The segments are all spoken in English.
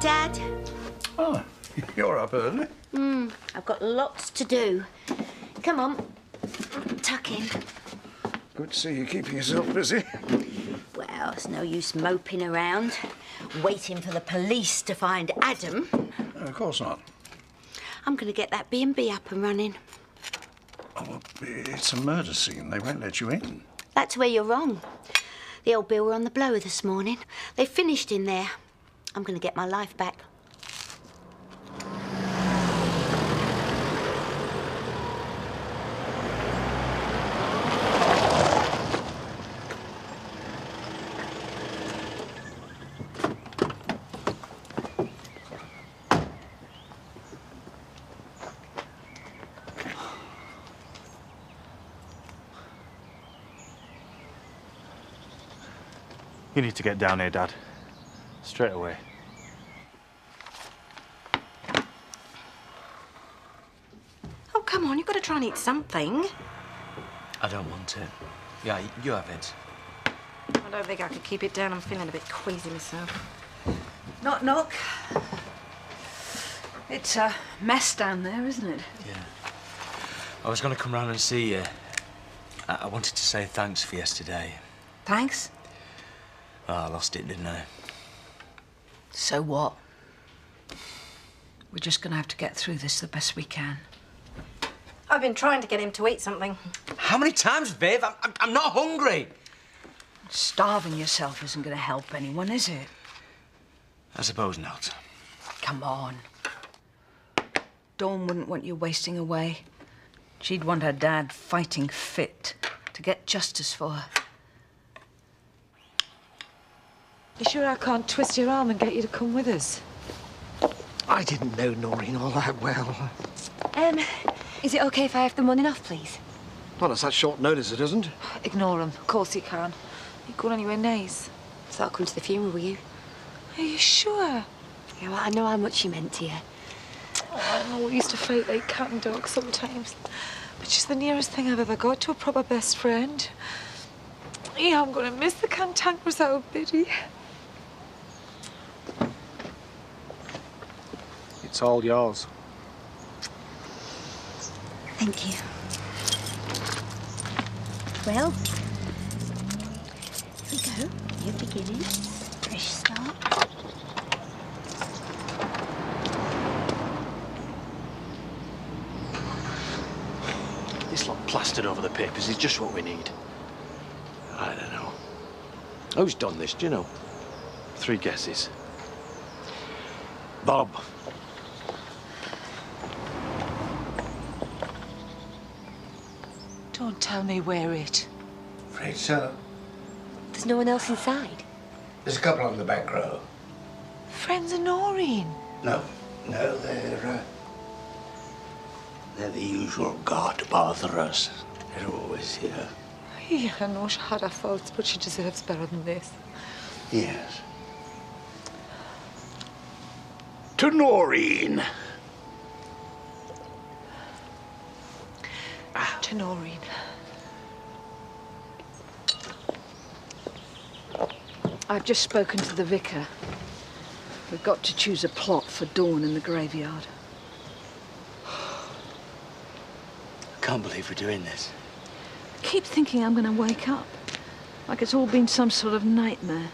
Dad. Oh, you're up early. I've got lots to do. Come on, tuck in. Good to see you keeping yourself busy. Well, it's no use moping around, waiting for the police to find Adam. Of course not. I'm going to get that B&B up and running. Oh, well, it's a murder scene. They won't let you in. That's where you're wrong. The old Bill were on the blower this morning. They finished in there. I'm going to get my life back. You need to get down here, Dad. Straight away. Oh, come on, you've got to try and eat something. I don't want it. Yeah, you have it. I don't think I could keep it down. I'm feeling a bit queasy myself. Knock, knock. It's a mess down there, isn't it? Yeah. I was going to come round and see you. I wanted to say thanks for yesterday. Thanks. Oh, I lost it, didn't I? So what? We're just going to have to get through this the best we can. I've been trying to get him to eat something. How many times, Viv? I'm not hungry. Starving yourself isn't going to help anyone, is it? I suppose not. Come on. Dawn wouldn't want you wasting away. She'd want her dad fighting fit to get justice for her. You sure I can't twist your arm and get you to come with us? I didn't know Noreen all that well. Is it okay if I have the morning off, please? Not at such short notice, it isn't. Ignore him. Of course you can. You going anywhere nice? So I'll come to the funeral with you. Are you sure? Yeah, well, I know how much you meant to you. Oh, I know we used to fight like cat and dog sometimes. But she's the nearest thing I've ever got to a proper best friend. Yeah, I'm going to miss the cantankerous old biddy. It's all yours. Thank you. Well, here we go. New beginnings. Fresh start. This lot plastered over the papers is just what we need. I don't know. Who's done this, do you know? 3 guesses. Bob. Don't tell me where it. Afraid so. There's no one else inside. There's a couple on the back row. Friends of Noreen. No, they're the usual guard to bother us. They're always here. Yeah, I know she had her faults, but she deserves better than this. Yes. To Noreen. To Noreen. I've just spoken to the vicar. We've got to choose a plot for Dawn in the graveyard. I can't believe we're doing this. I keep thinking I'm going to wake up. Like it's all been some sort of nightmare.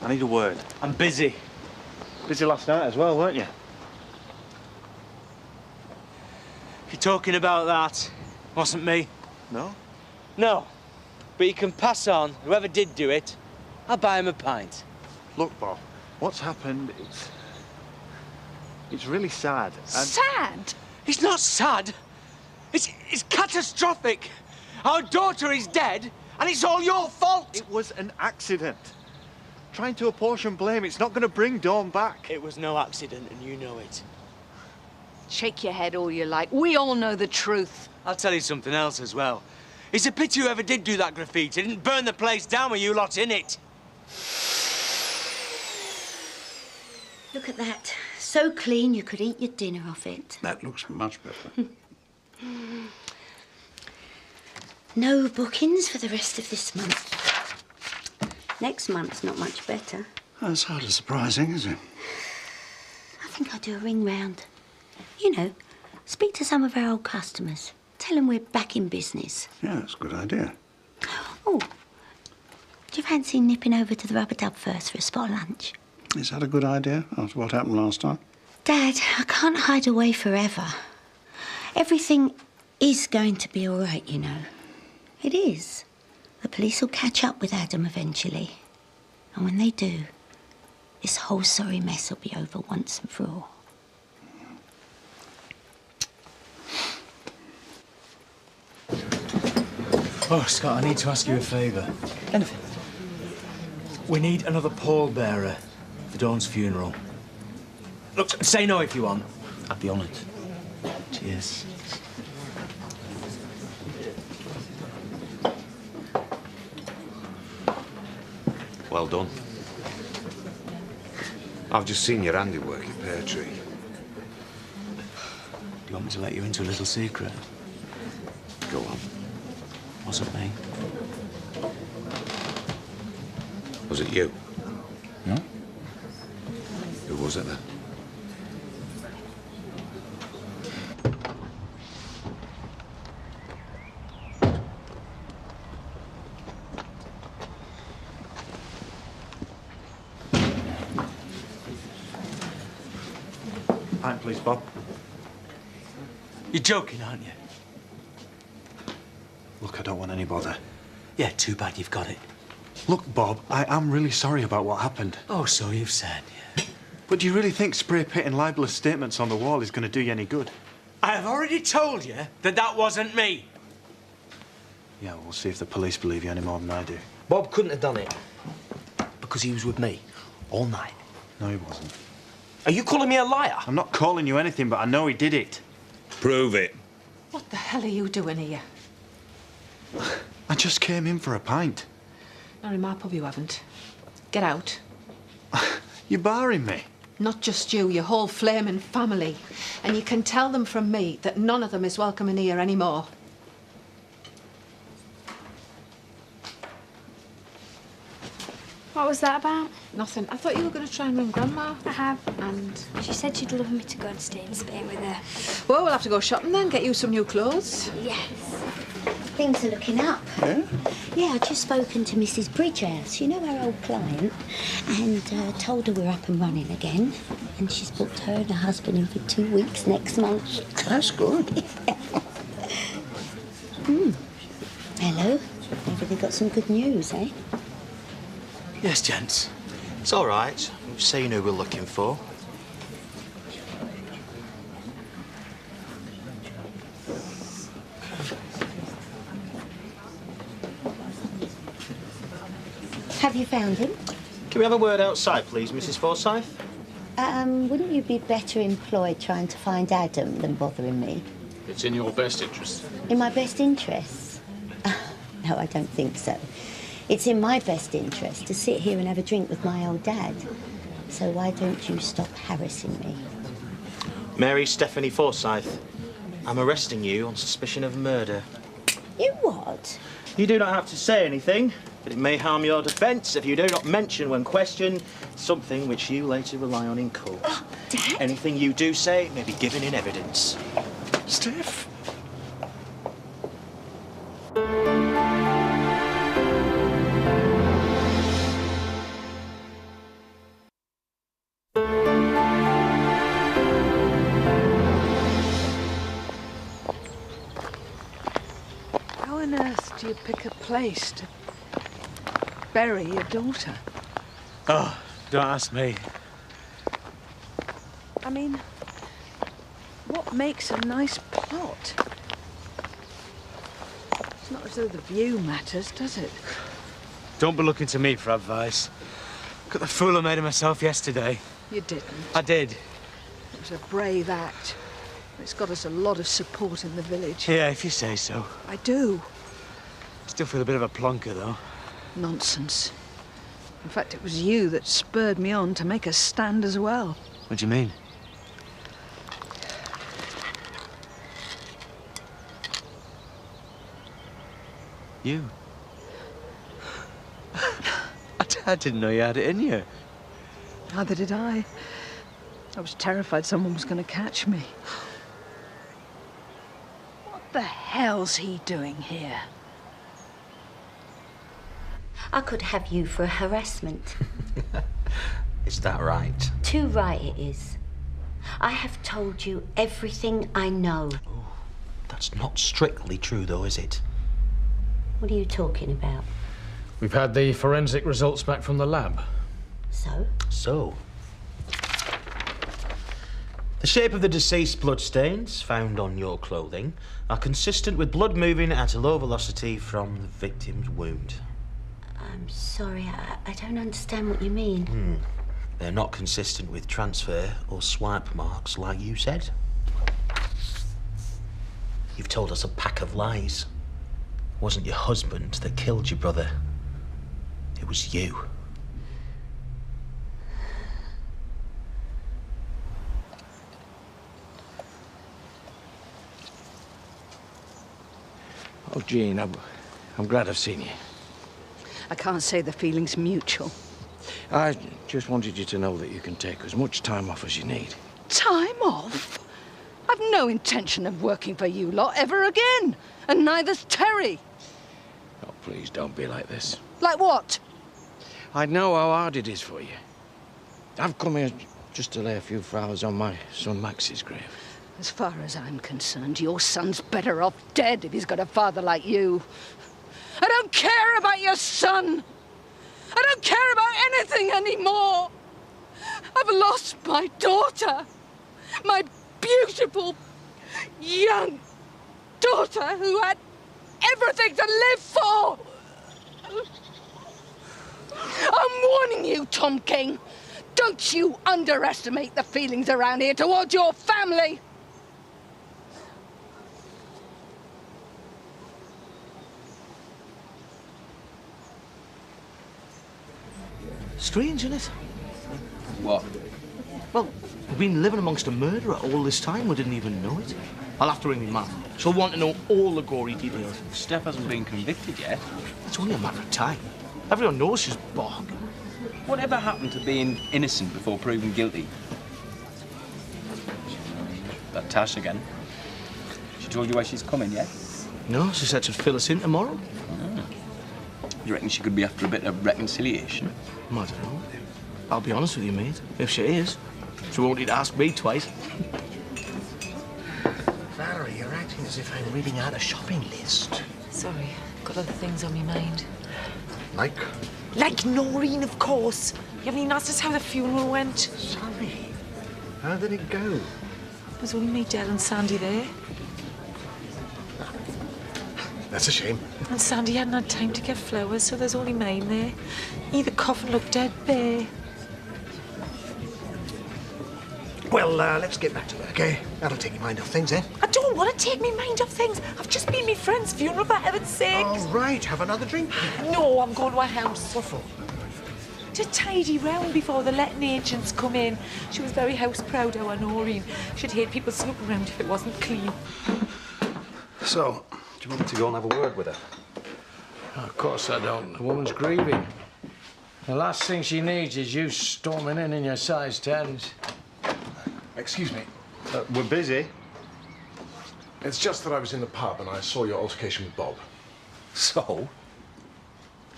I need a word. I'm busy. Busy last night as well, weren't you? If you're talking about that, wasn't me. No? No. But you can pass on. Whoever did do it, I'll buy him a pint. Look, Bob, what's happened, it's really sad. And Sad? It's not sad. It's catastrophic. Our daughter is dead, and it's all your fault. it was an accident. Trying to apportion blame, it's not going to bring Dawn back. It was no accident, and you know it. Shake your head all you like. We all know the truth. I'll tell you something else as well. It's a pity whoever did do that graffiti didn't burn the place down with you lot in it. Look at that. So clean you could eat your dinner off it. That looks much better. No bookings for the rest of this month. Next month's not much better. That's hardly surprising, is it? I think I'll do a ring round. You know, speak to some of our old customers. Tell them we're back in business. Yeah, that's a good idea. Oh, do you fancy nipping over to the Rubber Dub first for a spot lunch? Is that a good idea after what happened last time? Dad, I can't hide away forever. Everything is going to be all right, you know. It is. The police will catch up with Adam eventually. And when they do, this whole sorry mess will be over once and for all. Oh, Scott, I need to ask you a favour. Anything? We need another pallbearer for Dawn's funeral. Look, say no if you want. I'd be honoured. Cheers. Well done. I've just seen your handiwork at Pear Tree. Do you want me to let you into a little secret? Go on. Wasn't me. Was it you? No? Who was it then? Pint, please, Bob. You're joking, aren't you? Look, I don't want any bother. Yeah, too bad you've got it. Look, Bob, I am really sorry about what happened. Oh, so you've said, yeah. But do you really think spray painting libelous statements on the wall is going to do you any good? I have already told you that that wasn't me. Yeah, we'll see if the police believe you any more than I do. Bob couldn't have done it. Because he was with me all night. No, he wasn't. Are you calling me a liar? I'm not calling you anything, but I know he did it. Prove it. What the hell are you doing here? I just came in for a pint. Not in my pub, you haven't. Get out. You're barring me. Not just you, your whole flaming family. And you can tell them from me that none of them is welcome in here anymore. What was that about? Nothing. I thought you were going to try and ring Grandma. I have. And She said she'd love me to go and stay in Spain with her. well, we'll have to go shopping then, get you some new clothes. Yes. Things are looking up. Yeah? Yeah, I've just spoken to Mrs. Bridgehouse, you know, our old client, and told her we're up and running again. And she's booked her and her husband in for 2 weeks next month. That's good. Hello. Maybe they got some good news, eh? Yes, gents. It's all right. We've seen who we're looking for. Have you found him? Can we have a word outside, please, Mrs. Forsyth? Wouldn't you be better employed trying to find Adam than bothering me? It's in your best interest. In my best interests? No, I don't think so. It's in my best interest to sit here and have a drink with my old dad. So why don't you stop harassing me? Mary Stephanie Forsyth, I'm arresting you on suspicion of murder. You what? You do not have to say anything, but it may harm your defence if you do not mention when questioned something which you later rely on in court. Oh, Dad? Anything you do say may be given in evidence. Steph? How on earth do you pick a place to bury your daughter? Oh, don't ask me. I mean, what makes a nice plot? It's not as though the view matters, does it? Don't be looking to me for advice. Look at the fool I made of myself yesterday. You didn't. I did. It was a brave act. It's got us a lot of support in the village. Yeah, if you say so. I do. Still feel a bit of a plonker, though. Nonsense. In fact, it was you that spurred me on to make a stand as well. What do you mean? You? I didn't know you had it in you. Neither did I. I was terrified someone was going to catch me. What the hell's he doing here? I could have you for harassment. Is that right? Too right it is. I have told you everything I know. Oh, that's not strictly true, though, is it? What are you talking about? We've had the forensic results back from the lab. So? So? The shape of the deceased's bloodstains found on your clothing are consistent with blood moving at a low velocity from the victim's wound. I'm sorry, I don't understand what you mean. They're not consistent with transfer or swipe marks, like you said. You've told us a pack of lies. It wasn't your husband that killed your brother. It was you. Oh, Jean, I'm glad I've seen you. I can't say the feeling's mutual. I just wanted you to know that you can take as much time off as you need. Time off? I've no intention of working for you lot ever again. And neither's Terry. Oh, please don't be like this. Like what? I know how hard it is for you. I've come here just to lay a few flowers on my son Max's grave. As far as I'm concerned, your son's better off dead if he's got a father like you. I don't care about your son. I don't care about anything anymore. I've lost my daughter. My beautiful, young daughter who had everything to live for. I'm warning you, Tom King. Don't you underestimate the feelings around here towards your family. Strange, isn't it? What? Well, we've been living amongst a murderer all this time. We didn't even know it. I'll have to ring my mum. She'll want to know all the gory details. Steph hasn't been convicted yet. It's only a matter of time. Everyone knows she's bog. Whatever happened to being innocent before proven guilty? That Tash again. She told you why she's coming, yeah? No, she said she'd fill us in tomorrow. You reckon she could be after a bit of reconciliation? I don't know. I'll be honest with you, mate. If she is, she won't need to ask me twice. Valerie, you're acting as if I'm reading out a shopping list. Sorry, got other things on my mind. Like? Like Noreen, of course. You haven't even asked us how the funeral went. Sorry. How did it go? It was only me, Del, and Sandy there. That's a shame. And Sandy hadn't had time to get flowers, so there's only mine there. The coffin looked dead bare. Well, let's get back to work, eh? That'll take your mind off things, eh? I don't want to take my mind off things. I've just been my friend's funeral, for heaven's sake. All right, have another drink. No, I'm going to her house. What for? To tidy round before the letting agents come in. She was very house proud, our Noreen. She'd hate people snooping around if it wasn't clean. So, do you want me to go and have a word with her? Of course I don't. The woman's grieving. The last thing she needs is you storming in your size 10s. Excuse me. We're busy. It's just that I was in the pub and I saw your altercation with Bob. So?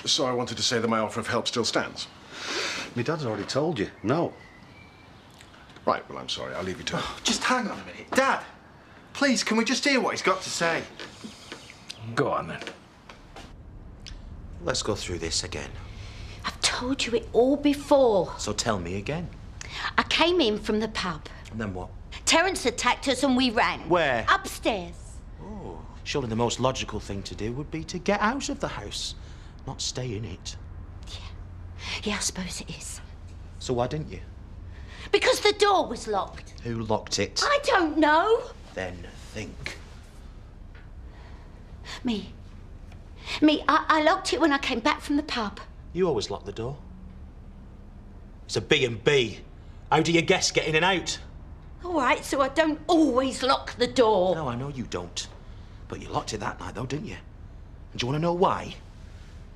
So I wanted to say that my offer of help still stands. My dad's already told you. No. Right, well, I'm sorry. I'll leave you to it. Just hang on a minute. Dad, please, can we just hear what he's got to say? Go on, then. Let's go through this again. I've told you it all before. So tell me again. I came in from the pub. And then what? Terence attacked us and we ran. Where? Upstairs. Oh, surely the most logical thing to do would be to get out of the house, not stay in it. Yeah, I suppose it is. So why didn't you? Because the door was locked. Who locked it? I don't know. Then think. Me. I locked it when I came back from the pub. You always lock the door. It's a B&B. How do you guess get in and out? All right, so I don't always lock the door. No, I know you don't. But you locked it that night, though, didn't you? And do you want to know why?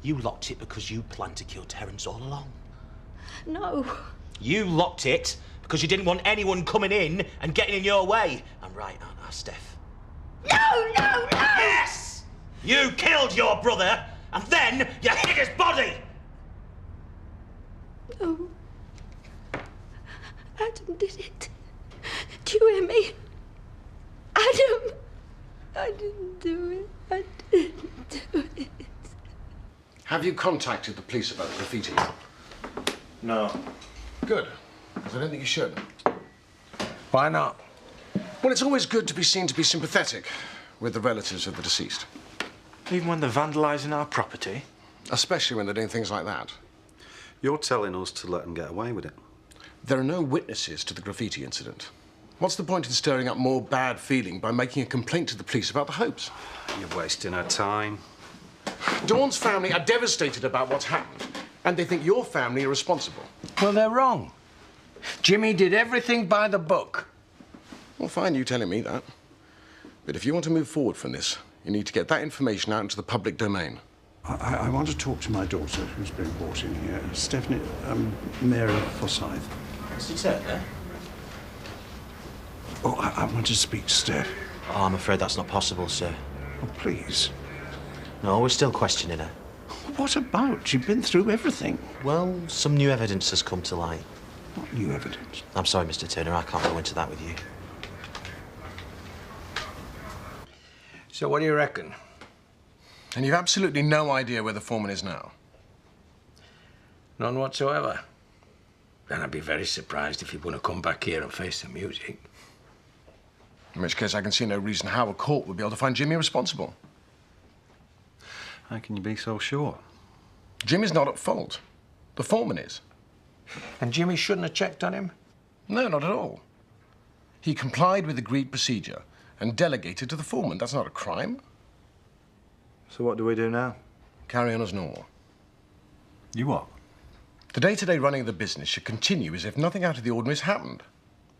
You locked it because you planned to kill Terence all along. No. You locked it because you didn't want anyone coming in and getting in your way. I'm right, aren't I, Steph? No, no, no! Yes! You killed your brother, and then you hid his body! No. Adam did it. Do you hear me? Adam! I didn't do it. I didn't do it. Have you contacted the police about the graffiti? No. Good, because I don't think you should. Why not? Well, it's always good to be seen to be sympathetic with the relatives of the deceased. Even when they're vandalising our property? Especially when they're doing things like that. You're telling us to let them get away with it. There are no witnesses to the graffiti incident. What's the point in stirring up more bad feeling by making a complaint to the police about the Hopes? You're wasting our time. Dawn's family are devastated about what's happened, and they think your family are responsible. Well, they're wrong. Jimmy did everything by the book. Well, fine, you telling me that. But if you want to move forward from this, you need to get that information out into the public domain. I want to talk to my daughter, who's been brought in here. Stephanie, Mary Forsyth. What's he said there? Oh, I want to speak to Steph. Oh, I'm afraid that's not possible, sir. Oh, please. No, we're still questioning her. What about? You've been through everything. Well, some new evidence has come to light. What new evidence? I'm sorry, Mr. Turner, I can't go into that with you. So what do you reckon? And you've absolutely no idea where the foreman is now? None whatsoever. Then I'd be very surprised if he wouldn't come back here and face the music. In which case, I can see no reason how a court would be able to find Jimmy responsible. How can you be so sure? Jimmy's not at fault. The foreman is. And Jimmy shouldn't have checked on him? No, not at all. He complied with agreed procedure and delegated to the foreman. That's not a crime. So what do we do now? Carry on as normal. You what? The day-to-day running of the business should continue as if nothing out of the ordinary has happened.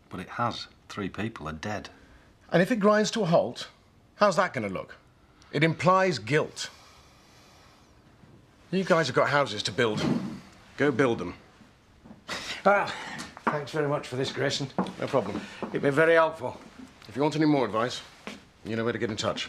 But it has. 3 people are dead. And if it grinds to a halt, how's that going to look? It implies guilt. You guys have got houses to build. Go build them. Ah, thanks very much for this, Grayson. No problem. You've been very helpful. If you want any more advice, you know where to get in touch.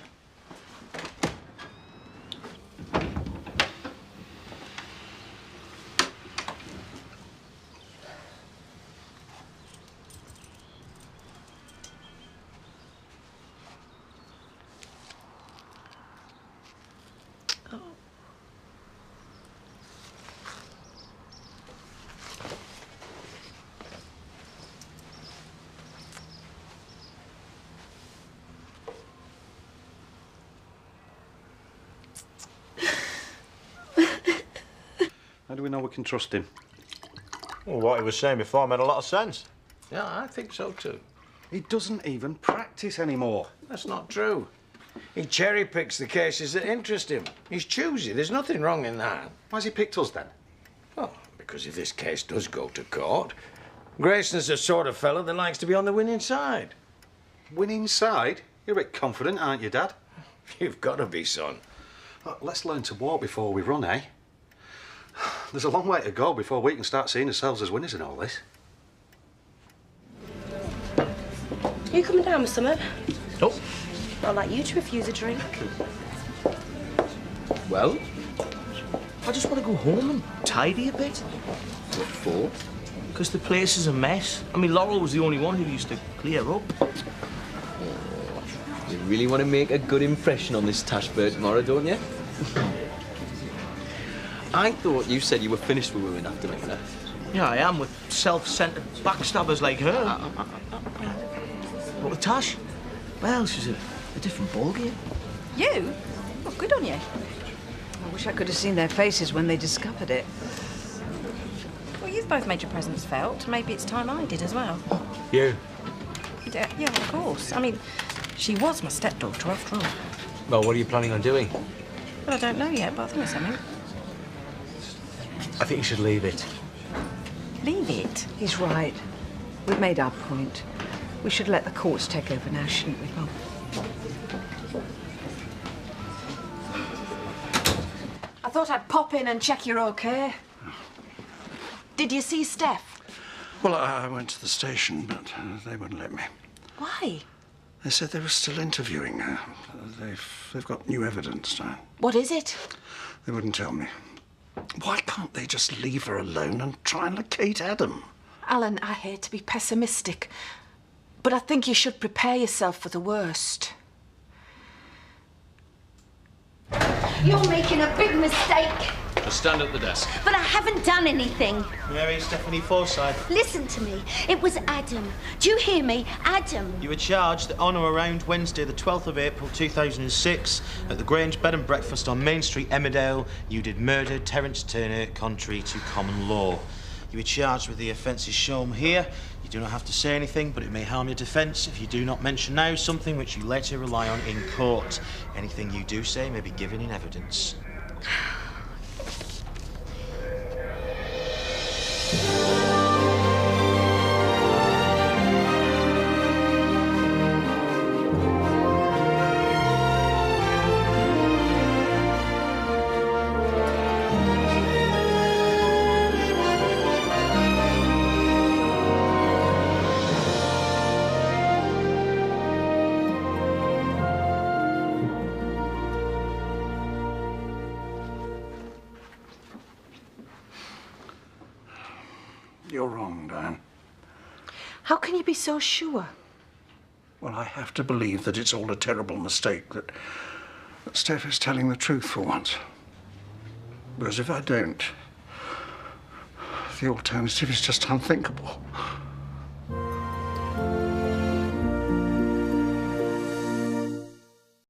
How do we know we can trust him? Well, what he was saying before made a lot of sense. Yeah, I think so too. He doesn't even practice anymore. That's not true. He cherry picks the cases that interest him. He's choosy. There's nothing wrong in that. Why's he picked us then? Well, because if this case does go to court, Grayson's the sort of fellow that likes to be on the winning side. Winning side? You're a bit confident, aren't you, Dad? You've got to be, son. Let's learn to walk before we run, eh? There's a long way to go before we can start seeing ourselves as winners in all this. You coming down, Miss Summer? Oh. I'd like you to refuse a drink. Well, I just want to go home and tidy a bit. What for? Because the place is a mess. I mean, Laurel was the only one who used to clear up. You really want to make a good impression on this Tashbird tomorrow, don't you? I thought you said you were finished with women after making her. Yeah, I am, with self-centered backstabbers like her. But with Tash, well, she's a different ballgame. You? Oh, good on you. I wish I could have seen their faces when they discovered it. Well, you've both made your presence felt. Maybe it's time I did as well. You? Yeah, of course. I mean, she was my stepdaughter after all. Well, what are you planning on doing? Well, I don't know yet, but I think it's something. I think you should leave it. Leave it? He's right. We've made our point. We should let the courts take over now, shouldn't we, Mum? I thought I'd pop in and check you're okay. Did you see Steph? Well, I went to the station, but they wouldn't let me. Why? They said they were still interviewing her. They've got new evidence, Diane. What is it? They wouldn't tell me. Why can't they just leave her alone and try and locate Adam? Alan, I hate to be pessimistic, but I think you should prepare yourself for the worst. You're making a big mistake. Just stand at the desk. But I haven't done anything. Mary Stephanie Forsyth. Listen to me. It was Adam. Do you hear me? Adam. You were charged that on or around Wednesday, the 12th of April 2006, at the Grange Bed and Breakfast on Main Street, Emmerdale, you did murder Terence Turner contrary to common law. You were charged with the offences shown here. You do not have to say anything, but it may harm your defence if you do not mention now something which you later rely on in court. Anything you do say may be given in evidence. You're wrong, Diane. How can you be so sure? Well, I have to believe that it's all a terrible mistake, that Steph is telling the truth for once. Because if I don't, the alternative is just unthinkable.